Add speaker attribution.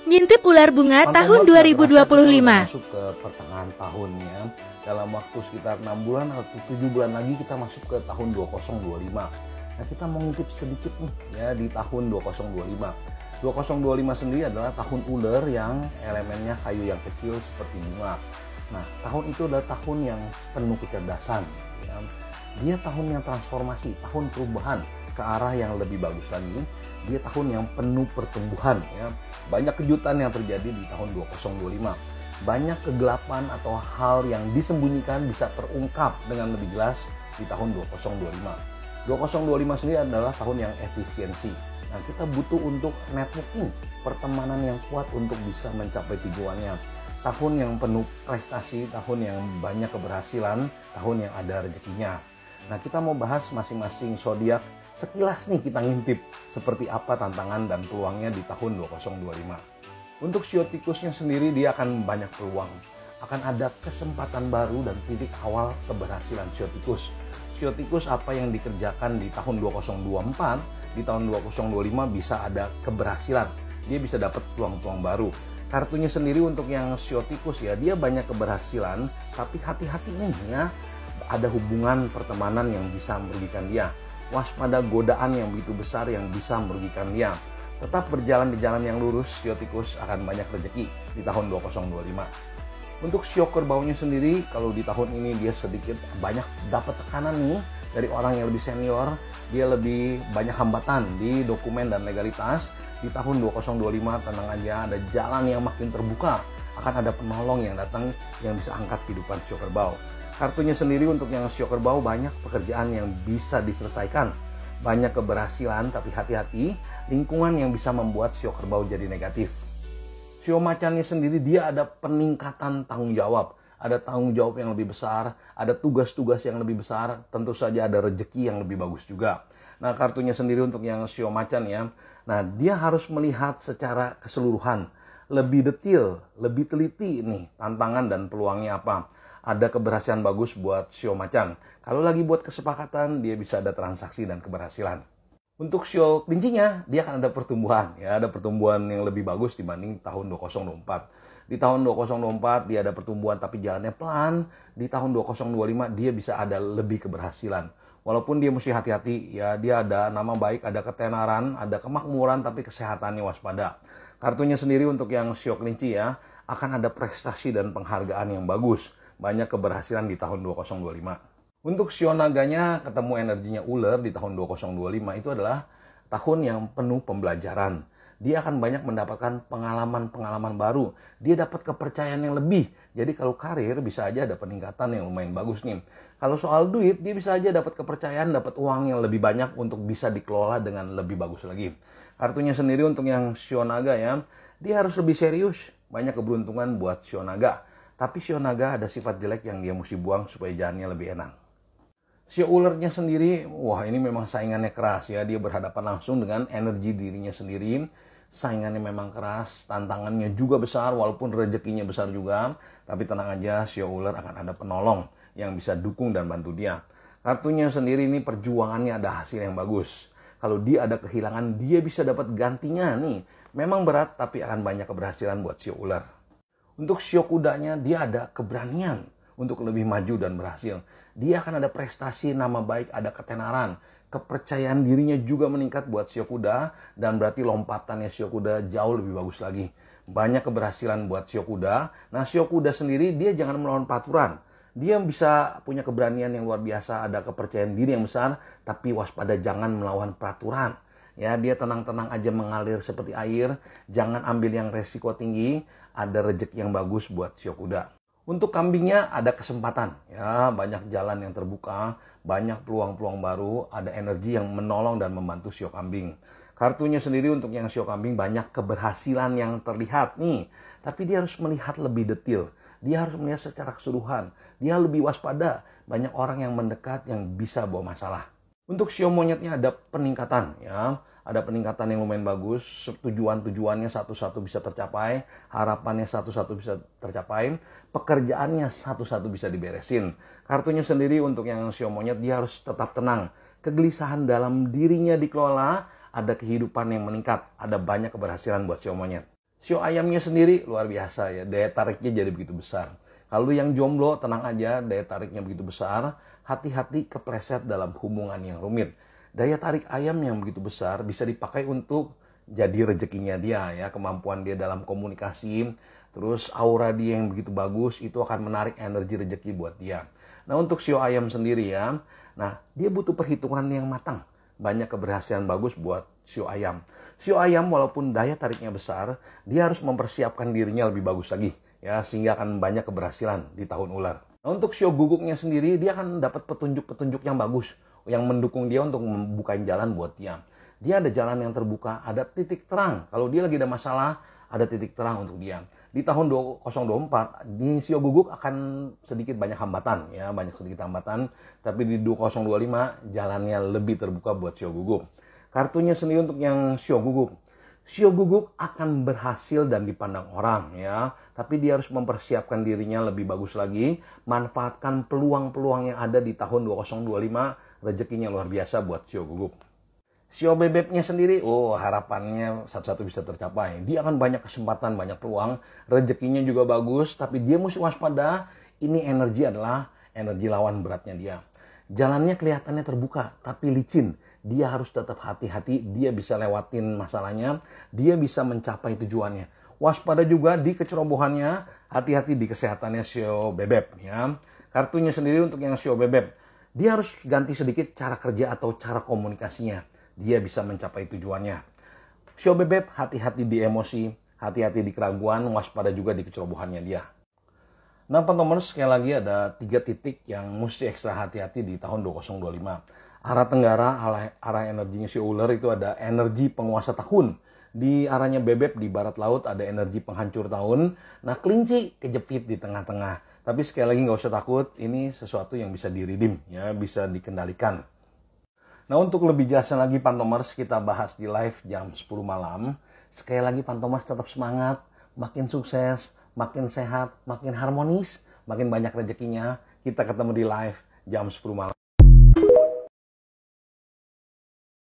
Speaker 1: Ngintip ular bunga tahun
Speaker 2: Mantan nggak terasa kita udah
Speaker 1: 2025.
Speaker 2: masuk ke pertengahan tahunnya. Dalam waktu sekitar 6 bulan atau 7 bulan lagi kita masuk ke tahun 2025. Nah, kita mau ngintip sedikit nih ya di tahun 2025. 2025 sendiri adalah tahun ular yang elemennya kayu yang kecil seperti bunga. Nah, tahun itu adalah tahun yang penuh kecerdasan ya. Dia tahun yang transformasi, tahun perubahan ke arah yang lebih bagus lagi. Dia tahun yang penuh pertumbuhan ya. Banyak kejutan yang terjadi di tahun 2025. Banyak kegelapan atau hal yang disembunyikan bisa terungkap dengan lebih jelas di tahun 2025. 2025 sendiri adalah tahun yang efisiensi. Nah, kita butuh untuk networking, pertemanan yang kuat untuk bisa mencapai tujuannya. Tahun yang penuh prestasi, tahun yang banyak keberhasilan, tahun yang ada rezekinya. Nah, kita mau bahas masing-masing zodiak. Sekilas nih kita ngintip seperti apa tantangan dan peluangnya di tahun 2025. Untuk sio tikusnya sendiri dia akan banyak peluang. Akan ada kesempatan baru dan titik awal keberhasilan sio tikus. Sio tikus apa yang dikerjakan di tahun 2024, di tahun 2025 bisa ada keberhasilan. Dia bisa dapat peluang-peluang baru. Kartunya sendiri untuk yang sio tikus ya, dia banyak keberhasilan, tapi hati-hati nih ya. Ada hubungan pertemanan yang bisa merugikan dia. Waspada godaan yang begitu besar yang bisa merugikan dia. Tetap berjalan di jalan yang lurus, sio tikus akan banyak rezeki di tahun 2025. Untuk sio kerbaunya sendiri, kalau di tahun ini dia sedikit banyak dapat tekanan nih dari orang yang lebih senior. Dia lebih banyak hambatan di dokumen dan legalitas. Di tahun 2025 tenang aja, ada jalan yang makin terbuka. Akan ada penolong yang datang yang bisa angkat kehidupan sio kerbau. Kartunya sendiri untuk yang sio kerbau banyak pekerjaan yang bisa diselesaikan. Banyak keberhasilan, tapi hati-hati lingkungan yang bisa membuat sio kerbau jadi negatif. Sio macannya sendiri dia ada peningkatan tanggung jawab. Ada tanggung jawab yang lebih besar, ada tugas-tugas yang lebih besar, tentu saja ada rezeki yang lebih bagus juga. Nah, kartunya sendiri untuk yang sio macan ya. Nah, dia harus melihat secara keseluruhan, lebih detail, lebih teliti nih tantangan dan peluangnya apa. Ada keberhasilan bagus buat sio macan. Kalau lagi buat kesepakatan, dia bisa ada transaksi dan keberhasilan. Untuk sio kelincinya, dia akan ada pertumbuhan. Ya, ada pertumbuhan yang lebih bagus dibanding tahun 2024. Di tahun 2024 dia ada pertumbuhan tapi jalannya pelan. Di tahun 2025 dia bisa ada lebih keberhasilan. Walaupun dia mesti hati-hati, ya dia ada nama baik, ada ketenaran, ada kemakmuran tapi kesehatannya waspada. Kartunya sendiri untuk yang sio kelinci ya, akan ada prestasi dan penghargaan yang bagus. Banyak keberhasilan di tahun 2025. Untuk sio naganya ketemu energinya ular di tahun 2025 itu adalah tahun yang penuh pembelajaran. Dia akan banyak mendapatkan pengalaman-pengalaman baru. Dia dapat kepercayaan yang lebih. Jadi kalau karir bisa aja ada peningkatan yang lumayan bagus nih. Kalau soal duit dia bisa aja dapat kepercayaan, dapat uang yang lebih banyak untuk bisa dikelola dengan lebih bagus lagi. Kartunya sendiri untuk yang sio naga ya, dia harus lebih serius. Banyak keberuntungan buat sio naga. Tapi sio naga ada sifat jelek yang dia mesti buang supaya jalannya lebih enak. Sio ulernya sendiri, wah ini memang saingannya keras ya. Dia berhadapan langsung dengan energi dirinya sendiri. Saingannya memang keras, tantangannya juga besar walaupun rezekinya besar juga. Tapi tenang aja, sio uler akan ada penolong yang bisa dukung dan bantu dia. Kartunya sendiri ini perjuangannya ada hasil yang bagus. Kalau dia ada kehilangan, dia bisa dapat gantinya nih. Memang berat tapi akan banyak keberhasilan buat sio uler. Untuk sio kudanya, dia ada keberanian untuk lebih maju dan berhasil. Dia akan ada prestasi, nama baik, ada ketenaran. Kepercayaan dirinya juga meningkat buat sio kuda. Dan berarti lompatannya sio kuda jauh lebih bagus lagi. Banyak keberhasilan buat sio kuda. Nah, sio kuda sendiri dia jangan melawan peraturan. Dia bisa punya keberanian yang luar biasa, ada kepercayaan diri yang besar. Tapi waspada jangan melawan peraturan. Ya, dia tenang-tenang aja mengalir seperti air. Jangan ambil yang resiko tinggi. Ada rezeki yang bagus buat sio kuda. Untuk kambingnya ada kesempatan. Ya, banyak jalan yang terbuka. Banyak peluang-peluang baru. Ada energi yang menolong dan membantu sio kambing. Kartunya sendiri untuk yang sio kambing banyak keberhasilan yang terlihat nih. Tapi dia harus melihat lebih detail. Dia harus melihat secara keseluruhan. Dia lebih waspada. Banyak orang yang mendekat yang bisa bawa masalah. Untuk sio monyetnya ada peningkatan ya. Ada peningkatan yang lumayan bagus, tujuannya satu-satu bisa tercapai, harapannya satu-satu bisa tercapai, pekerjaannya satu-satu bisa diberesin. Kartunya sendiri untuk yang sio monyet dia harus tetap tenang. Kegelisahan dalam dirinya dikelola, ada kehidupan yang meningkat, ada banyak keberhasilan buat sio monyet. Sio ayamnya sendiri luar biasa ya, daya tariknya jadi begitu besar. Kalau yang jomblo, tenang aja, daya tariknya begitu besar, hati-hati kepleset dalam hubungan yang rumit. Daya tarik ayam yang begitu besar bisa dipakai untuk jadi rezekinya dia ya, kemampuan dia dalam komunikasi, terus aura dia yang begitu bagus, itu akan menarik energi rezeki buat dia. Nah untuk sio ayam sendiri ya, nah dia butuh perhitungan yang matang. Banyak keberhasilan bagus buat sio ayam. Sio ayam walaupun daya tariknya besar, dia harus mempersiapkan dirinya lebih bagus lagi ya, sehingga akan banyak keberhasilan di tahun ular. Nah, untuk sio guguknya sendiri, dia akan dapat petunjuk-petunjuk yang bagus yang mendukung dia untuk membukain jalan buat dia. Dia ada jalan yang terbuka, ada titik terang. Kalau dia lagi ada masalah, ada titik terang untuk dia. Di tahun 2024, di sio guguk akan sedikit banyak hambatan ya, banyak sedikit hambatan, tapi di 2025 jalannya lebih terbuka buat sio guguk. Kartunya sendiri untuk yang sio guguk. Sio guguk akan berhasil dan dipandang orang ya, tapi dia harus mempersiapkan dirinya lebih bagus lagi, manfaatkan peluang-peluang yang ada di tahun 2025, rezekinya luar biasa buat sio guguk. Sio bebeknya sendiri, harapannya satu-satu bisa tercapai. Dia akan banyak kesempatan, banyak peluang, rezekinya juga bagus, tapi dia mesti waspada. Ini energi adalah energi lawan beratnya dia. Jalannya kelihatannya terbuka, tapi licin. Dia harus tetap hati-hati, dia bisa lewatin masalahnya, dia bisa mencapai tujuannya. Waspada juga di kecerobohannya, hati-hati di kesehatannya sio bebek ya. Kartunya sendiri untuk yang sio bebek, dia harus ganti sedikit cara kerja atau cara komunikasinya. Dia bisa mencapai tujuannya. Sio bebek hati-hati di emosi, hati-hati di keraguan, waspada juga di kecerobohannya dia. Nah teman-teman, sekali lagi ada 3 titik yang mesti ekstra hati-hati di tahun 2025. Arah tenggara, arah energinya si ular itu ada energi penguasa tahun. Di arahnya bebek di barat laut ada energi penghancur tahun. Nah kelinci kejepit di tengah-tengah. Tapi sekali lagi nggak usah takut, ini sesuatu yang bisa diridim, ya, bisa dikendalikan. Nah untuk lebih jelasnya lagi Pantomers kita bahas di live jam 10 malam. Sekali lagi Pantomers tetap semangat, makin sukses, makin sehat, makin harmonis, makin banyak rezekinya. Kita ketemu di live jam 10 malam.